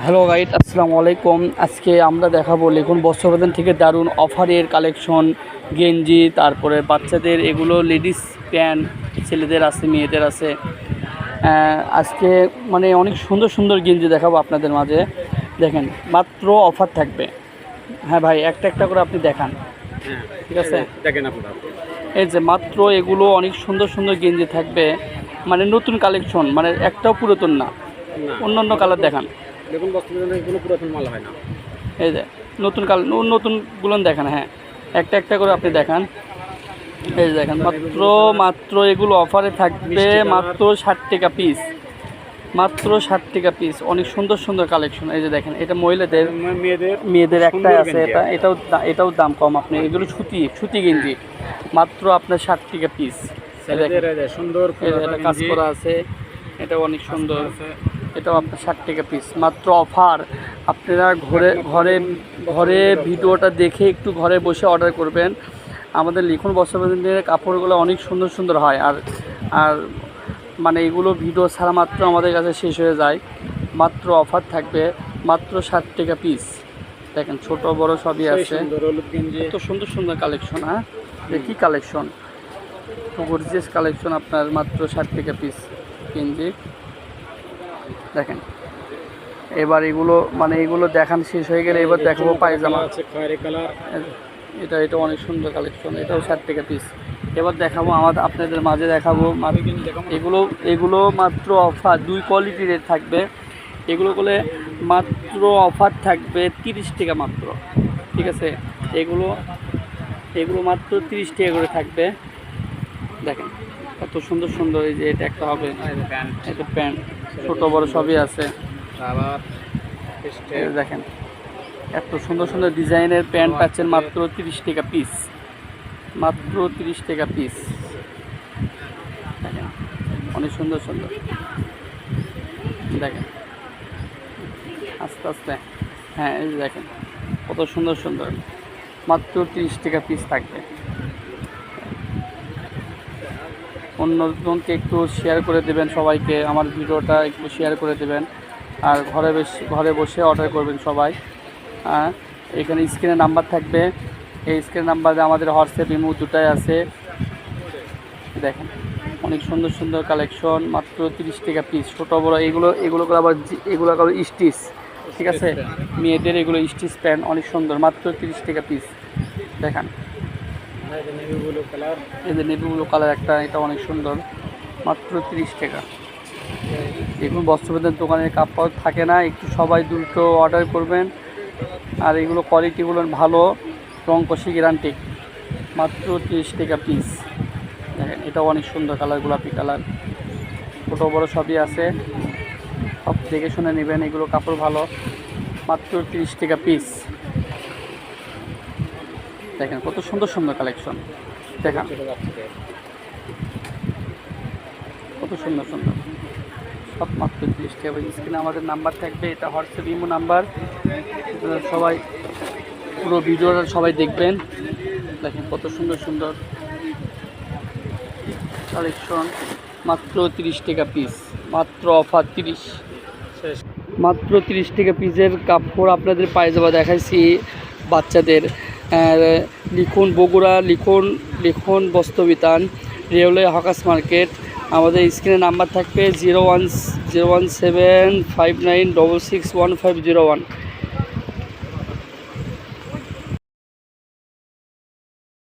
Hello guide, আসসালামু আলাইকুম। আজকে আমরা দেখাবো লিখুন বস্ত্রবাদন থেকে দারুণ অফারের কালেকশন, গেঞ্জি, তারপরে বাচ্চাদের এগুলো লেডিস প্যান্ট, ছেলেদের আছে, মেয়েদের আছে। আজকে মানে অনেক সুন্দর সুন্দর গেঞ্জি দেখাবো আপনাদের মাঝে। দেখেন, মাত্র অফার থাকবে। হ্যাঁ ভাই, একটা একটা করে আপনি দেখান। ঠিক আছে, দেখেন আপনারা। এই যে মাত্র এগুলো অনেক সুন্দর সুন্দর গেঞ্জি থাকবে, মানে নতুন কালেকশন, মানে একটাও পুরাতন না। অন্য অন্য কালার দেখান। দেখুন বস্ত্রবাদনের কোনো পুরাতন মাল হয় না। এই যে নতুন নতুনগুলো দেখান। হ্যাঁ, একটা একটা করে আপনি দেখান। এই যে দেখেন, মাত্র এগুলো অফারে থাকবে মাত্র 60 টাকা পিস। মাত্র 60 টাকা পিস। অনেক সুন্দর সুন্দর কালেকশন। এই যে দেখেন, এটা মহিলাদের, মেয়েদের একটাই আছে। এটাও দাম কম। আপনি এগুলো সুতি গেঞ্জি, মাত্র আপনার 60 টাকা পিস। সুন্দর কাজ করা আছে, এটাও অনেক সুন্দর। এটাও আপনার 60 টাকা পিস, মাত্র অফার। আপনারা ঘরে ভিডিওটা দেখে একটু ঘরে বসে অর্ডার করবেন। আমাদের লিখুন বস্ত্রবাদনের কাপড়গুলো অনেক সুন্দর সুন্দর হয়। আর মানে এগুলো ভিডিও ছাড়া মাত্র আমাদের কাছে শেষ হয়ে যায়। মাত্র অফার থাকবে, মাত্র 60 টাকা পিস। দেখেন, ছোট বড় সবই আছে। এত সুন্দর সুন্দর কালেকশন। হ্যাঁ, কী কালেকশন, গর্জিয়াস কালেকশন। আপনার মাত্র 60 টাকা পিস গেঞ্জি। দেখেন, এবার এগুলো দেখান শেষ হয়ে গেলে এবার দেখাবো পায়জামা। এটা অনেক সুন্দর কালেকশন, এটাও 60 টাকা পিস। এবার দেখাবো আপনাদের মাঝে দেখাবো এগুলো মাত্র অফার, 2 কোয়ালিটির রেট থাকবে। এগুলো করলে মাত্র অফার থাকবে 30 টাকা মাত্র। ঠিক আছে, এগুলো মাত্র 30 টাকা করে থাকবে। দেখেন কত সুন্দর সুন্দর। এই যে এটা একটা হবে, এটা প্যান্ট, ছোট বড় সবই আছে। দেখেন, এত সুন্দর সুন্দর ডিজাইনের প্যান্ট পাচ্ছেন মাত্র 30 টাকা পিস। মাত্র 30 টাকা পিস। দেখেন, অনেক সুন্দর সুন্দর। দেখেন আস্তে আস্তে। হ্যাঁ, এই যে দেখেন কত সুন্দর সুন্দর, মাত্র 30 টাকা পিস থাকবে। অন্যজনকে একটু শেয়ার করে দেবেন, সবাইকে আমার ভিডিওটা একটু শেয়ার করে দেবেন। আর ঘরে বসে অর্ডার করবেন সবাই। এখানে স্ক্রিনে নাম্বার থাকবে, এই স্ক্রিন নাম্বারে আমাদের হোয়াটসঅ্যাপ, ইমো দুটাই আছে। দেখেন, অনেক সুন্দর সুন্দর কালেকশন, মাত্র 30 টাকা পিস। ছোটো বড়ো এগুলো আবার স্টিচ। ঠিক আছে, মেয়েদের এগুলো স্টিচ প্যান্ট অনেক সুন্দর, মাত্র 30 টাকা পিস। দেখেন, এই যে নেভি ব্লু কালার একটা, এটা অনেক সুন্দর, মাত্র 30 টাকা। এগুলো বস্ত্রবাদনের দোকানের কাপড় থাকে না, একটু সবাই দ্রুত অর্ডার করবেন। আর এগুলো কোয়ালিটিগুলো ভালো, রং কষি গ্যারান্টি, মাত্র 30 টাকা পিস। দেখেন, এটাও অনেক সুন্দর কালার, গোলাপি কালার, ছোটো বড়ো সবই আছে। সব দেখে শুনে নেবেন, এগুলো কাপড় ভালো, মাত্র 30 টাকা পিস। দেখেন কত সুন্দর সুন্দর কালেকশন। দেখেন কত সুন্দর সুন্দর, সব মাত্র 30 টাকা। স্ক্রিনে আমাদের নাম্বার থাকবে, এটা হোয়াটসঅ্যাপ, ইমো নাম্বার। সবাই পুরো ভিডিওটা সবাই দেখবেন। দেখেন কত সুন্দর সুন্দর কালেকশন, মাত্র 30 টাকা পিস। মাত্র অফার 30, মাত্র 30 টাকা পিসের কাপড় আপনাদের পায়জামা দেখাইছি বাচ্চাদের। লিখুন বগুড়া, লিখুন বস্ত্রবিতান, রেলওয়ে হকার্স মার্কেট। আমাদের স্ক্রিনে নাম্বার থাকবে 0101759661501।